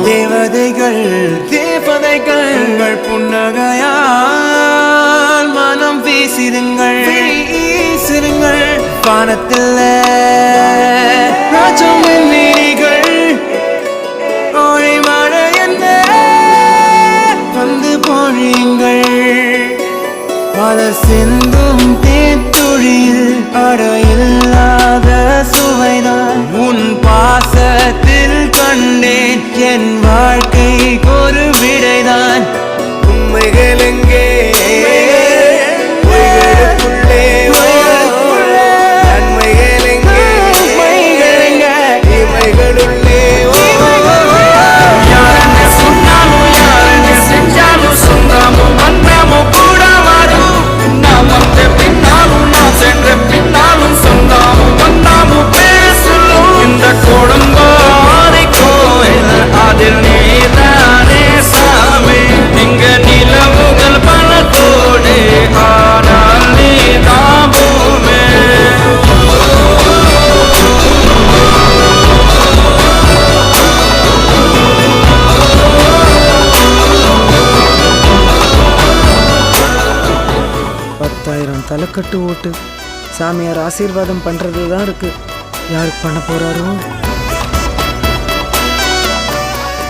தேவதைகள் புன்னகையால் மனம் வீசிருங்கள் வானத்தில் ராஜம் நீரிகள் ஓழி மழை என்ன வந்து பொழியுங்கள் பல சிந்தும் தேத்துழியில் அடையில்லாத சுவைதான் உன் பாசத்தில் கண்டேன் என் வாழ்க்கை ஒரு விடைதான் உண்மைகள் எங்கே நன்மைகள் எங்கே இமைகளுள்ளே யாரென்ன சொன்னாலும் யாரென்ன செஞ்சாலும் சொந்தாமும் வந்தாமும் கூட வரும் நாம் வந்த பின்னாலும் நாம் சென்ற பின்னாலும் சொந்தாமும் வந்தாமும் பேசலும் இந்த கொடும்பாறை கோயில் அதில் நீதானே சாமி இங்க நிலவுகள் பல கோடு ஆனால் நீதாமுமே தலைக்கட்டு ஓட்டு சாமியார் ஆசீர்வாதம் பண்றது தான் இருக்கு. யாருக்கு பண்ண போறாரோ?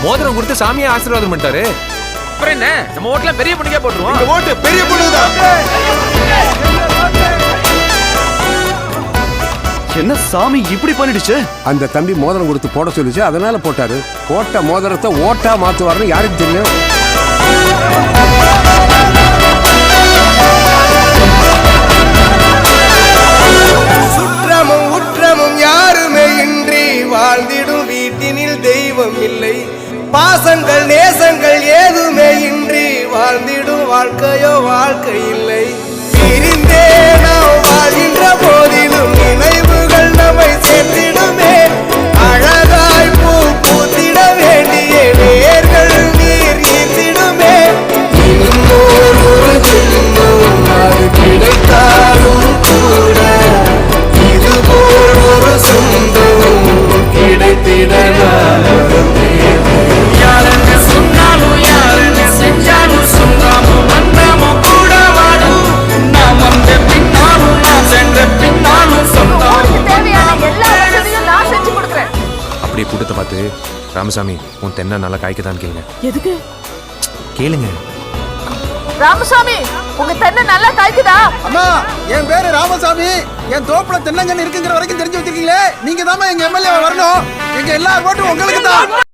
மோதிரம் கொடுத்து சாமியை ஆசீர்வாதம் பண்ணிட்டாரு. அப்புறம் என்ன, நம்ம ஓட்டுல பெரிய பொண்ணுக்கே போட்டுருவோம். இந்த ஓட்டு பெரிய பொண்ணுதான். என்ன சாமி இப்படி பண்ணிடுச்சு? அந்த தம்பி மோதிரம் கொடுத்து போட சொல்லிச்சு, அதனால போட்டாரு. போட்ட மோதிரத்தை ஓட்டா மாத்துவாருன்னு யாருக்கு தெரியும்? சுற்றமும் உற்றமும் யாருமே இன்றி வாழ்ந்திடும் வீட்டினில் தெய்வம் இல்லை. பாசங்கள் நேசங்கள் ஏதுமே இன்றி வாழ்ந்திடும் வாழ்க்கையோ வாழ்க்கை இல்லை. பிரிந்தே நாம் வாழ்கின்ற போதிலும் நினைவுகள் நம்மை சேர்த்திடுமே. அழகாய் பூ பூத்திட வேண்டிய வேர்கள் நீர் ஈர்த்திடுமே. இன்னொரு ஜென்மம் அது கிடைத்தாலும் கூட இதுபோல் ஒரு சொந்தம் கிடைத்திட யாரென்ன சொன்னாலும் யாரென்ன செஞ்சாலும் சொந்தாமும் வந்தாமும் கூட வாடும் நாம் வந்த பின்னாலும் நாம் சென்ற பின்னாலும் சொந்தாமும் தேவையான எல்லா வசதியும் நான் செஞ்சு கொடுக்குறேன். அப்படியே கூட்டத்தை பார்த்து, ராமசாமி உன் தென்னை நல்லா காய்க்குதான்னு கேளுங்க. எதுக்கு கேளுங்க. ராமசாமி, உங்க தென்னை நல்லா காய்க்குதா? அம்மா, என் பேரு ராமசாமி. என் தோப்புல தென்னங்கன்னு இருக்குங்கிற வரைக்கும் தெரிஞ்சு வச்சிருக்கீங்களே. நீங்க தான் எங்க எம்எல்ஏ வரணும். எங்க எல்லா ஓட்டும் உங்களுக்கு தான்.